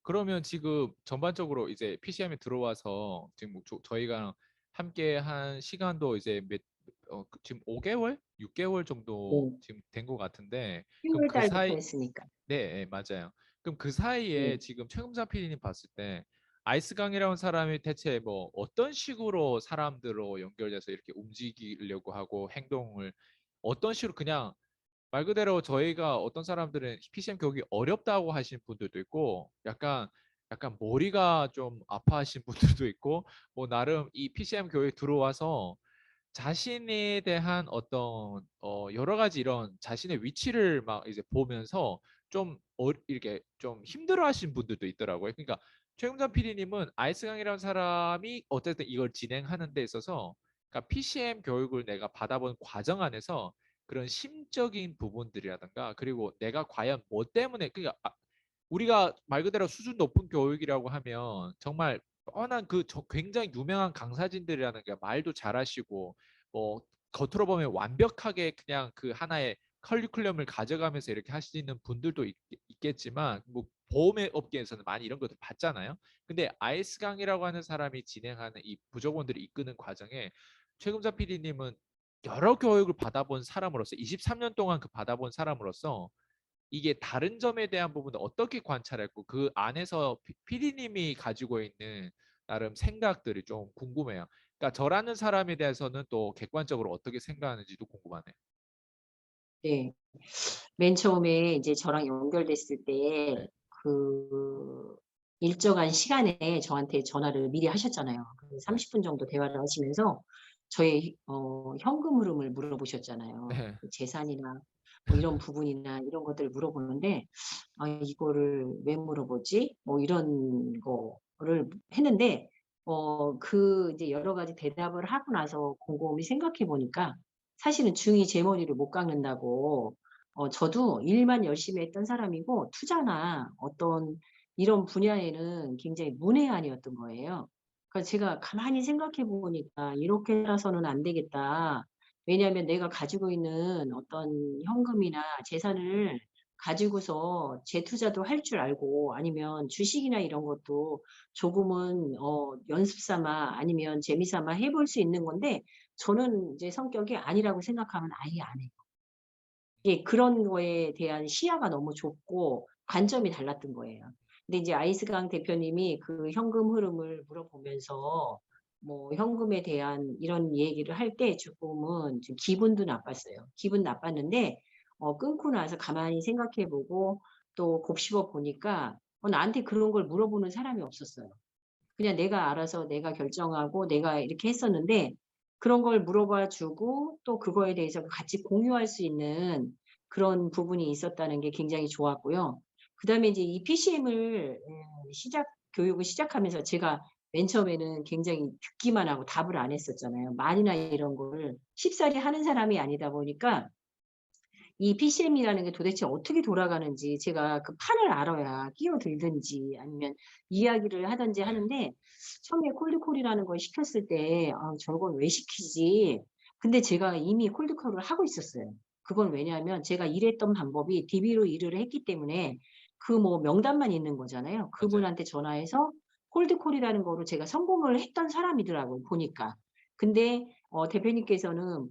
그러면 지금 전반적으로 이제 PCM에 들어와서 지금 뭐 저희가 함께 한 시간도 이제 지금 5개월, 6개월 정도 네. 지금 된 것 같은데, 그럼 10월 그 달부터 사이, 했으니까. 네, 네, 맞아요. 그럼 그 사이에 네. 지금 최금자 PD님 봤을 때 아이스강이라는 사람이 대체 뭐 어떤 식으로 사람들로 연결돼서 이렇게 움직이려고 하고 행동을 어떤 식으로 그냥 말 그대로 저희가 어떤 사람들은 PCM 교육이 어렵다고 하시는 분들도 있고 약간 머리가 좀 아파하신 분들도 있고 뭐 나름 이 PCM 교육에 들어와서 자신에 대한 어떤 여러 가지 이런 자신의 위치를 막 이제 보면서 좀 이렇게 좀 힘들어하시는 분들도 있더라고요. 그러니까 최금전 PD님은 아이스강이라는 사람이 어쨌든 이걸 진행하는 데 있어서 그러니까 PCM 교육을 내가 받아본 과정 안에서 그런 심적인 부분들이라든가 그리고 내가 과연 뭐 때문에 그러니까 우리가 말 그대로 수준 높은 교육이라고 하면 정말 뻔한 굉장히 유명한 강사진들이라는 게 말도 잘하시고 뭐 겉으로 보면 완벽하게 그냥 그 하나의 커리큘럼을 가져가면서 이렇게 하시는 분들도 겠지만 뭐 보험 업계에서는 많이 이런 것들 봤잖아요. 근데 아이스강이라고 하는 사람이 진행하는 이 부족원들이 이끄는 과정에 최금자 PD님은 여러 교육을 받아본 사람으로서 23년 동안 그 받아본 사람으로서 이게 다른 점에 대한 부분을 어떻게 관찰했고 그 안에서 PD님이 가지고 있는 나름 생각들이 좀 궁금해요. 그러니까 저라는 사람에 대해서는 또 객관적으로 어떻게 생각하는지도 궁금하네요. 네. 맨 처음에 이제 저랑 연결됐을 때 네. 그 일정한 시간에 저한테 전화를 미리 하셨잖아요. 그 네. 30분 정도 대화를 하시면서 저의 현금 흐름을 물어보셨잖아요. 네. 그 재산이나 뭐 이런 부분이나 이런 것들을 물어보는데 '아 이거를 왜 물어보지?' 뭐 이런 거를 했는데 그 이제 여러 가지 대답을 하고 나서 곰곰이 생각해 보니까 사실은 중이 제 머리를 못 깎는다고 저도 일만 열심히 했던 사람이고 투자나 어떤 이런 분야에는 굉장히 문외한이었던 거예요. 그래서 제가 가만히 생각해 보니까 '이렇게 살아서는 안 되겠다.' 왜냐하면 내가 가지고 있는 어떤 현금이나 재산을 가지고서 재투자도 할 줄 알고 아니면 주식이나 이런 것도 조금은 연습 삼아 아니면 재미 삼아 해볼 수 있는 건데 저는 이제 성격이 아니라고 생각하면 아예 안 해요. 예 그런 거에 대한 시야가 너무 좁고 관점이 달랐던 거예요. 근데 이제 아이스강 대표님이 그 현금 흐름을 물어보면서 뭐 현금에 대한 이런 얘기를 할 때 조금은 좀 기분도 나빴어요. 기분 나빴는데 끊고 나서 가만히 생각해 보고 또 곱씹어 보니까 나한테 그런 걸 물어보는 사람이 없었어요. 그냥 내가 알아서 내가 결정하고 내가 이렇게 했었는데 그런 걸 물어봐 주고 또 그거에 대해서 같이 공유할 수 있는 그런 부분이 있었다는 게 굉장히 좋았고요. 그다음에 이제 이 PCM을 교육을 시작하면서 제가 맨 처음에는 굉장히 듣기만 하고 답을 안 했었잖아요. 말이나 이런 거를 쉽사리 하는 사람이 아니다 보니까 이 PCM이라는 게 도대체 어떻게 돌아가는지 제가 그 판을 알아야 끼어들든지 아니면 이야기를 하든지 네. 하는데 처음에 콜드콜이라는 걸 시켰을 때 '아 저걸 왜 시키지?' 근데 제가 이미 콜드콜을 하고 있었어요. 그건 왜냐하면 제가 일했던 방법이 DB로 일을 했기 때문에 그 뭐 명단만 있는 거잖아요. 맞아요. 그분한테 전화해서 콜드콜이라는 거로 제가 성공을 했던 사람이더라고요 보니까. 근데 대표님께서는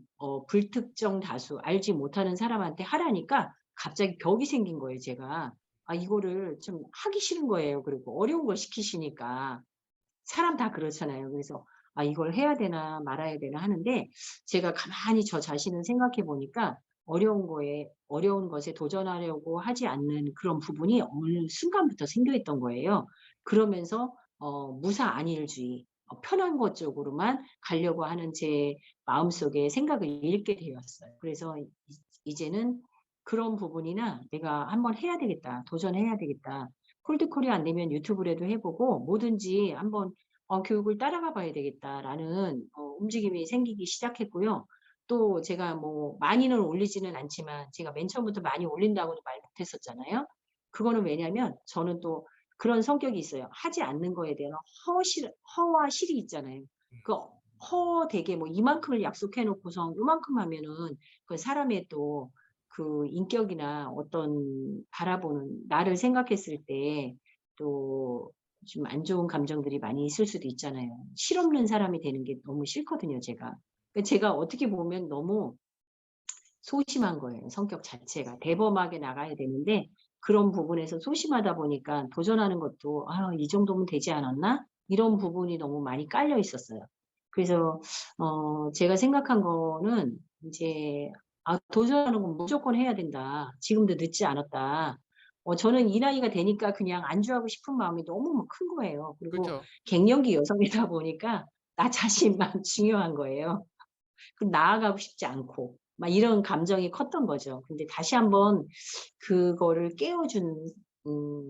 불특정 다수 알지 못하는 사람한테 하라니까 갑자기 벽이 생긴 거예요 제가. 아 이거를 좀 하기 싫은 거예요. 그리고 어려운 걸 시키시니까. 사람 다 그렇잖아요. 그래서 '아 이걸 해야 되나 말아야 되나.' 하는데 제가 가만히 저 자신을 생각해 보니까 어려운 것에 도전하려고 하지 않는 그런 부분이 어느 순간부터 생겨 있던 거예요. 그러면서 무사안일주의 편한 것 쪽으로만 가려고 하는 제 마음속에 생각을 잃게 되었어요. 그래서 이제는 그런 부분이나 '내가 한번 해야 되겠다. 도전해야 되겠다.' 콜드콜이 안 되면 유튜브라도 해 보고 뭐든지 한번 '교육을 따라가 봐야 되겠다.'라는 움직임이 생기기 시작했고요. 또 제가 뭐 많이는 올리지는 않지만 제가 맨 처음부터 많이 올린다고는 말 못 했었잖아요. 그거는 왜냐면 저는 또 그런 성격이 있어요. 하지 않는 거에 대한 허와 실이 있잖아요. 음. 그 허되게 뭐 이만큼을 약속해 놓고서 요만큼 하면은 그 사람의 또 그 인격이나 어떤 바라보는 나를 생각했을 때 또 좀 안 좋은 감정들이 많이 있을 수도 있잖아요. 실없는 사람이 되는 게 너무 싫거든요, 제가. 제가 어떻게 보면 너무 소심한 거예요, 성격 자체가. 대범하게 나가야 되는데 그런 부분에서 소심하다 보니까 도전하는 것도 '아 이 정도면 되지 않았나?' 이런 부분이 너무 많이 깔려 있었어요. 그래서 제가 생각한 거는 인제 '아 도전하는 건 무조건 해야 된다. 지금도 늦지 않았다.' 저는 이 나이가 되니까 그냥 안주하고 싶은 마음이 너무 큰 거예요. 그리고 그쵸. 갱년기 여성이다 보니까 나 자신만 중요한 거예요. 그 나아가고 싶지 않고 막 이런 감정이 컸던 거죠. 근데 다시 한번 그거를 깨워 준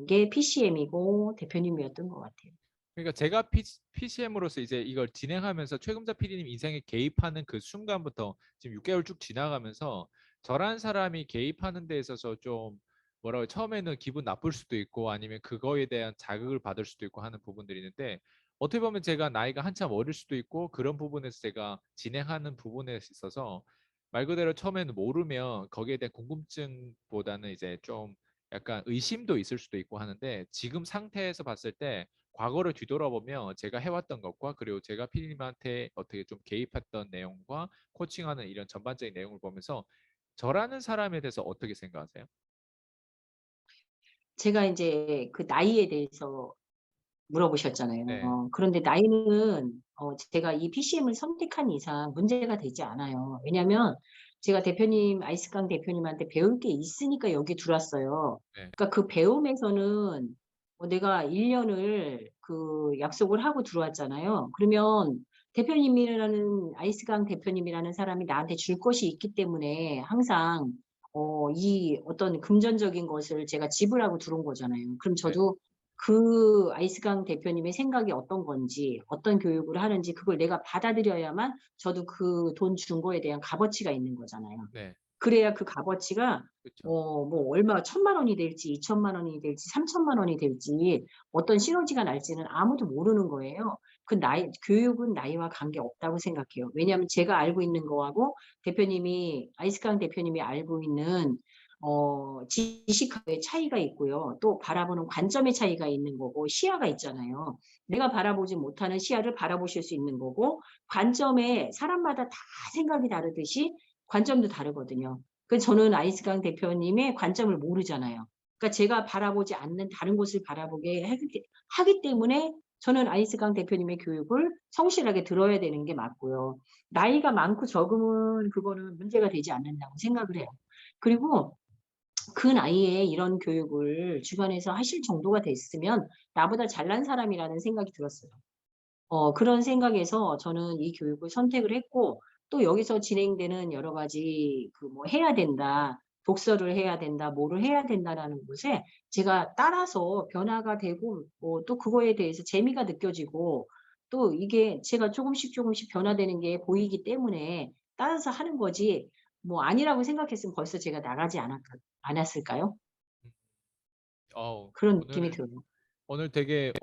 게 PCM이고 대표님이었던 것 같아요. 그러니까 제가 PCM으로서 이제 이걸 진행하면서 최금자 PD님 인생에 개입하는 그 순간부터 지금 6개월 쭉 지나가면서 저란 사람이 개입하는 데 있어서 좀 뭐라고 처음에는 기분 나쁠 수도 있고 아니면 그거에 대한 자극을 받을 수도 있고 하는 부분들이 있는데 어떻게 보면 제가 나이가 한참 어릴 수도 있고 그런 부분에서 제가 진행하는 부분에 있어서 말 그대로 처음에는 모르면 거기에 대한 궁금증보다는 이제 좀 약간 의심도 있을 수도 있고 하는데 지금 상태에서 봤을 때 과거를 뒤돌아보면 제가 해왔던 것과 그리고 제가 피디님한테 어떻게 좀 개입했던 내용과 코칭하는 이런 전반적인 내용을 보면서 저라는 사람에 대해서 어떻게 생각하세요? 제가 인제 그 나이에 대해서 네, 물어보셨잖아요. 그런데 나이는 제가 이 PCM을 선택한 이상 문제가 되지 않아요. 왜냐면 제가 대표님 아이스강 대표님한테 배울 게 있으니까 여기 들어왔어요. 네, 그러니까 그 배움에서는 내가 1 년을 그 약속을 하고 들어왔잖아요. 그러면 대표님이라는 아이스강 대표님이라는 사람이 나한테 줄 것이 있기 때문에 항상 이 어떤 금전적인 것을 제가 지불하고 들어온 거잖아요. 그럼 네, 저도 그 아이스강 대표님의 생각이 어떤 건지 어떤 교육을 하는지 그걸 내가 받아들여야만 저도 그 돈 준 거에 대한 값어치가 있는 거잖아요. 네, 그래야 그 값어치가 그렇죠. 뭐 얼마 1,000만 원이 될지 2,000만 원이 될지 3,000만 원이 될지 어떤 시너지가 날지는 아무도 모르는 거예요. 그 나이 교육은 나이와 관계없다고 생각해요. 왜냐하면 제가 알고 있는 거하고 대표님이 아이스강 대표님이 알고 있는 지식의 차이가 있고요. 또 바라보는 관점의 차이가 있는 거고 시야가 있잖아요. 내가 바라보지 못하는 시야를 바라보실 수 있는 거고 관점에 사람마다 다 생각이 다르듯이 관점도 다르거든요. 그래서 저는 아이스강 대표님의 관점을 모르잖아요. 그러니까 제가 바라보지 않는 다른 곳을 바라보게 하기 때문에 저는 아이스강 대표님의 교육을 성실하게 들어야 되는 게 맞고요. 나이가 많고 적음은 그거는 문제가 되지 않는다고 생각을 해요. 그리고 그 나이에 이런 교육을 주변에서 하실 정도가 됐으면 나보다 잘난 사람이라는 생각이 들었어요. 그런 생각에서 저는 이 교육을 선택을 했고 또 여기서 진행되는 여러 가지 그 뭐 해야 된다. 독서를 해야 된다. 뭐를 해야 된다라는 것에 제가 따라서 변화가 되고 또 그거에 대해서 재미가 느껴지고 또 이게 제가 조금씩 조금씩 변화되는 게 보이기 때문에 따라서 하는 거지 뭐 아니라고 생각했으면 벌써 제가 나가지 않았을까요? 음, 어우, 그런 느낌이 오늘 들어요. 오늘 되게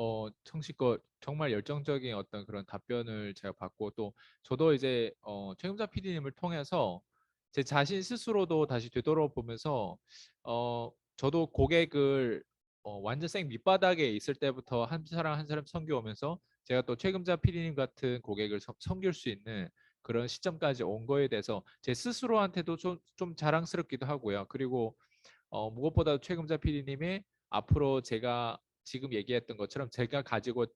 성실껏 정말 열정적인 어떤 그런 답변을 제가 받고 또 저도 이제 최금자 PD님을 통해서 제 자신 스스로도 다시 되돌아보면서 저도 고객을 완전 생 밑바닥에 있을 때부터 한 사람 한 사람 섬겨오면서 제가 또 최금자 PD님 같은 고객을 섬길 수 있는 그런 시점까지 온 거에 대해서 제 스스로한테도 좀 자랑스럽기도 하고요. 그리고 무엇보다 최금자 PD님이 앞으로 제가 지금 얘기했던 것처럼 제가 가지고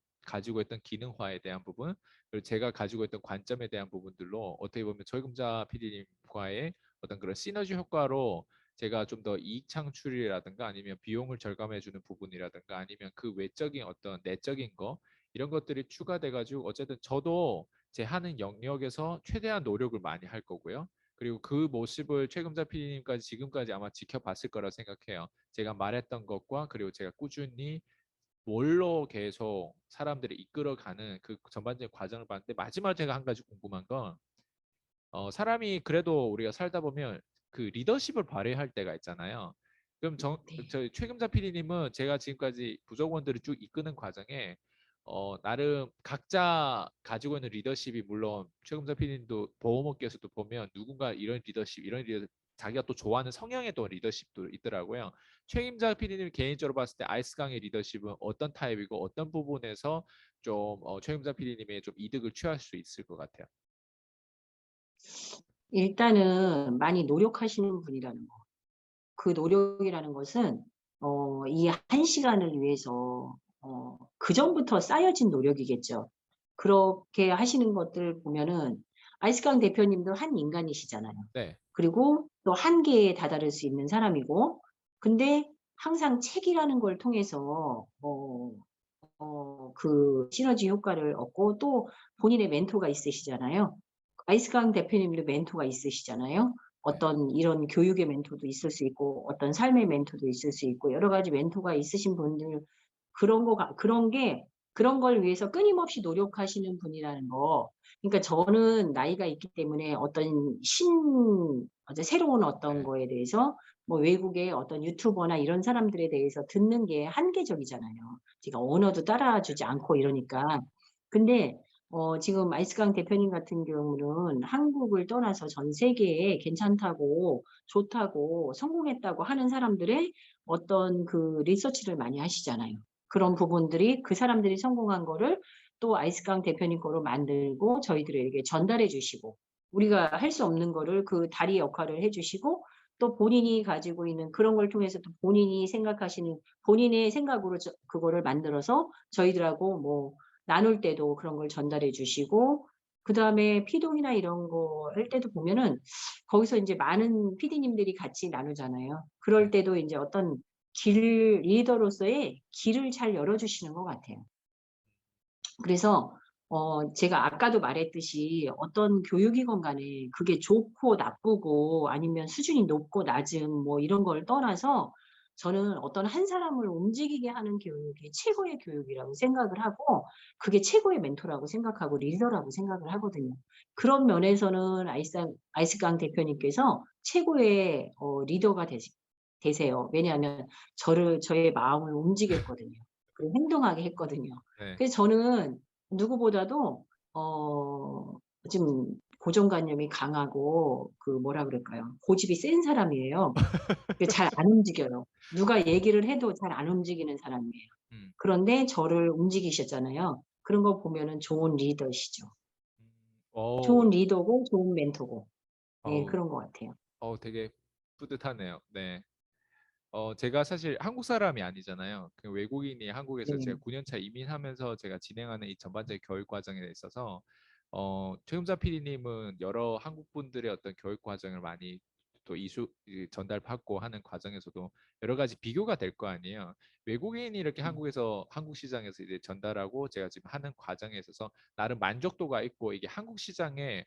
있던 기능화에 대한 부분, 그리고 제가 가지고 있던 관점에 대한 부분들로 어떻게 보면 최금자 PD님과의 어떤 그런 시너지 효과로 제가 좀 더 이익 창출이라든가 아니면 비용을 절감해 주는 부분이라든가 아니면 그 외적인 어떤 내적인 거 이런 것들이 추가돼 가지고 어쨌든 저도 제 하는 영역에서 최대한 노력을 많이 할 거고요. 그리고 그 모습을 최금자 PD님까지 지금까지 아마 지켜봤을 거라 생각해요. 제가 말했던 것과 그리고 제가 꾸준히 뭘로 계속 사람들을 이끌어가는 그 전반적인 과정을 봤는데 마지막으로 제가 한 가지 궁금한 건 사람이 그래도 우리가 살다 보면 그 리더십을 발휘할 때가 있잖아요. 그럼 네. 저희 최금자 PD님은 제가 지금까지 부족원들을 쭉 이끄는 과정에 나름 각자 가지고 있는 리더십이 물론 최금자 PD님도 보험업계에서도 보면 누군가 이런 리더십 자기가 또 좋아하는 성향의 또 리더십도 있더라고요. 최임자 PD님 개인적으로 봤을 때 아이스강의 리더십은 어떤 타입이고 어떤 부분에서 좀 최임자 PD님의 좀 이득을 취할 수 있을 것 같아요. 일단은 많이 노력하시는 분이라는 거. 그 노력이라는 것은 이 1시간을 위해서 그전부터 쌓여진 노력이겠죠. 그렇게 하시는 것들 보면은 아이스강 대표님도 한 인간이시잖아요. 네, 그리고 또 한계에 다다를 수 있는 사람이고, 근데 항상 책이라는 걸 통해서 그 시너지 효과를 얻고, 또 본인의 멘토가 있으시잖아요. 아이스강 대표님도 멘토가 있으시잖아요. 네, 어떤 이런 교육의 멘토도 있을 수 있고, 어떤 삶의 멘토도 있을 수 있고, 여러 가지 멘토가 있으신 분들, 그런 걸 위해서 끊임없이 노력하시는 분이라는 거. 그러니까 저는 나이가 있기 때문에 새로운 어떤 네, 거에 대해서 뭐 외국의 어떤 유튜버나 이런 사람들에 대해서 듣는 게 한계적이잖아요. 제가 언어도 따라주지 않고 이러니까. 근데 지금 아이스강 대표님 같은 경우는 한국을 떠나서 전 세계에 괜찮다고, 좋다고, 성공했다고 하는 사람들의 어떤 그 리서치를 많이 하시잖아요. 그런 부분들이 그 사람들이 성공한 거를 또 아이스강 대표님 거로 만들고 저희들에게 전달해 주시고, 우리가 할 수 없는 거를 그 다리 역할을 해 주시고, 또 본인이 가지고 있는 그런 걸 통해서 또 본인이 생각하시는 본인의 생각으로 그거를 만들어서 저희들하고 뭐 나눌 때도 그런 걸 전달해 주시고, 그다음에 피동이나 이런 거 할 때도 보면은 거기서 인제 많은 PD님들이 같이 나누잖아요. 그럴 네. 때도 인제 어떤 리더로서의 길을 잘 열어 주시는 것 같아요. 그래서 제가 아까도 말했듯이 어떤 교육이건 간에 그게 좋고 나쁘고 아니면 수준이 높고 낮음 뭐 이런 걸 떠나서 저는 어떤 한 사람을 움직이게 하는 교육이 최고의 교육이라고 생각을 하고, 그게 최고의 멘토라고 생각하고 리더라고 생각을 하거든요. 그런 면에서는 아이스강 대표님께서 최고의 리더가 되세요. 왜냐하면 저의 마음을 움직였거든요. 그리고 행동하게 했거든요. 네. 그래서 저는 누구보다도 좀 고정관념이 강하고 그 뭐라 그럴까요? 고집이 센 사람이에요. 그 잘 안 움직여요. 누가 얘기를 해도 잘 안 움직이는 사람이에요. 음, 그런데 저를 움직이셨잖아요. 그런 거 보면은 좋은 리더시죠. 어, 좋은 리더고 좋은 멘토고. 예, 어, 그런 것 같아요. 되게 뿌듯하네요. 네. 제가 사실 한국 사람이 아니잖아요. 그 외국인이 한국에서 네. 제가 9년 차 이민하면서 제가 진행하는 이 전반적인 교육 과정에 있어서 최금자 PD님은 여러 한국 분들의 어떤 교육 과정을 많이 또 전달받고 하는 과정에서도 여러 가지 비교가 될 거 아니에요. 외국인이 이렇게 한국에서 한국 시장에서 이제 전달하고 제가 지금 하는 과정에 있어서 나름 만족도가 있고 이게 한국 시장에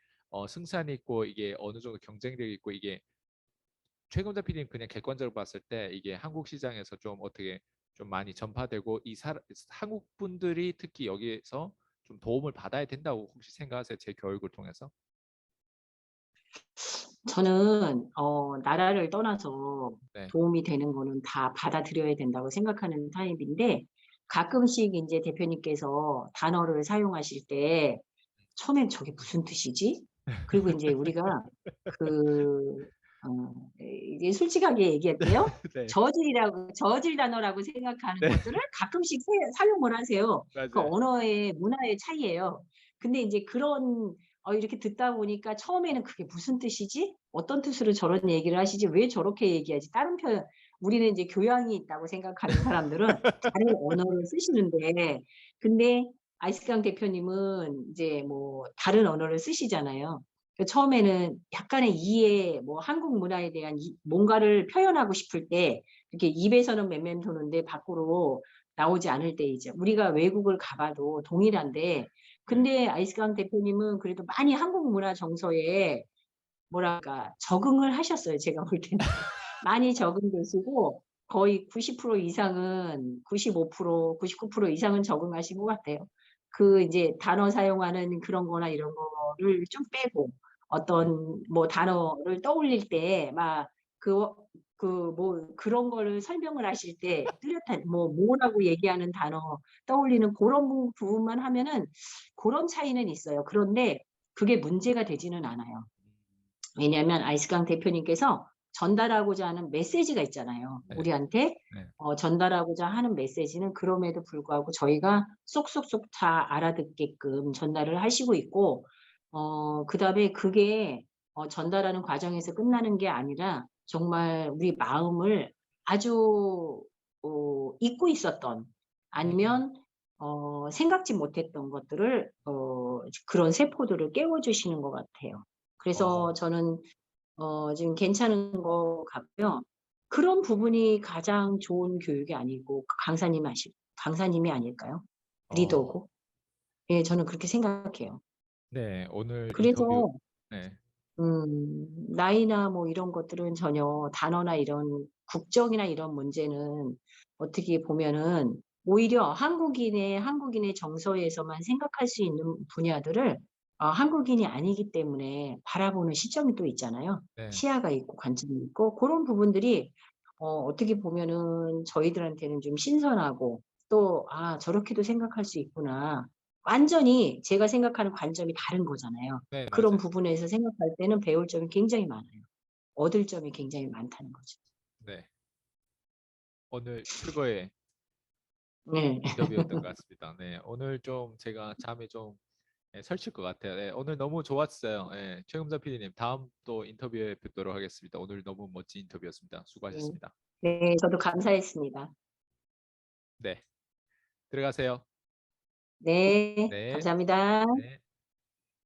승산이 있고 이게 어느 정도 경쟁력이 있고 이게 최근자 PD님 그냥 객관적으로 봤을 때 이게 한국 시장에서 좀 어떻게 좀 많이 전파되고 한국 분들이 특히 여기에서 좀 도움을 받아야 된다고 혹시 생각하세요? 제 교육을 통해서? 저는 나라를 떠나서 네, 도움이 되는 거는 다 받아들여야 된다고 생각하는 타입인데, 가끔씩 인제 대표님께서 단어를 사용하실 때 처음엔 '저게 무슨 뜻이지?' 그리고 인제 우리가 그 이제 솔직하게 얘기할게요. 네, 저질 단어라고 생각하는 네, 것들을 가끔씩 사용을 하세요. 그 맞아요. 언어의 문화의 차이예요. 근데 인제 그런 이렇게 듣다 보니까 처음에는 '그게 무슨 뜻이지? 어떤 뜻으로 저런 얘기를 하시지? 왜 저렇게 얘기하지?' 다른 표현, 우리는 인제 교양이 있다고 생각하는 사람들은 다른 언어를 쓰시는데, 근데 아이스강 대표님은 이제 뭐 다른 언어를 쓰시잖아요. 그 처음에는 약간의 이해, 뭐 한국 문화에 대한 뭔가를 표현하고 싶을 때 이렇게 입에서는 맴맴 도는데 밖으로 나오지 않을 때, 이제 우리가 외국을 가 봐도 동일한데, 네, 근데 아이스강 대표님은 그래도 많이 한국 문화 정서에 뭐랄까 적응을 하셨어요, 제가 볼 때는. 많이 적응되시고 거의 90% 이상은, 95% 99% 이상은 적응하신 것 같아요. 그 인제 단어 사용하는 그런 거나 이런 거를 좀 빼고, 네. 어떤 뭐 단어를 떠올릴 때 막 그 뭐 그런 거를 설명을 하실 때 뚜렷한 뭐라고 얘기하는 단어 떠올리는 고런 부분만 하면은 고런 차이는 있어요. 그런데 그게 문제가 되지는 않아요. 왜냐하면 아이스강 대표님께서 전달하고자 하는 메시지가 있잖아요. 네. 우리한테 네. 전달하고자 하는 메시지는 그럼에도 불구하고 저희가 쏙쏙쏙 다 알아듣게끔 전달을 하시고 있고 그다음에 그게 전달하는 과정에서 끝나는 게 아니라 정말 우리 마음을 아주 잊고 있었던 음. 아니면 생각지 못했던 것들을 그런 세포들을 깨워 주시는 것 같아요. 그래서 어. 저는 지금 괜찮은 것 같고요. 그런 부분이 가장 좋은 교육이 아니고 그 강사님이 아닐까요? 어. 리더고. 예 저는 그렇게 생각해요. 네. 오늘 인터뷰 그래서 네. 나이나 뭐 이런 것들은 전혀 단어나 이런 국적이나 이런 문제는 어떻게 보면은 오히려 한국인의 정서에서만 생각할 수 있는 분야들을 한국인이 아니기 때문에 바라보는 시점이 또 있잖아요. 네. 시야가 있고 관점이 있고 고런 부분들이 어떻게 보면은 저희들한테는 좀 신선하고 또 '아 저렇게도 생각할 수 있구나.' 완전히 제가 생각하는 관점이 다른 거잖아요. 네 그런 맞아요. 부분에서 생각할 때는 배울 점이 굉장히 많아요. 얻을 점이 굉장히 많다는 거죠. 네. 오늘 최고의 네. 인터뷰였던 것 같습니다. 네. 오늘 좀 제가 잠이 좀 설칠 것 같아요. 네. 오늘 너무 좋았어요. 예. 최금자 PD님 다음 또 인터뷰에 뵙도록 하겠습니다. 오늘 너무 멋진 인터뷰였습니다. 네. 수고하셨습니다. 네. 저도 감사했습니다. 네. 들어가세요. 네. 네. 감사합니다. 네.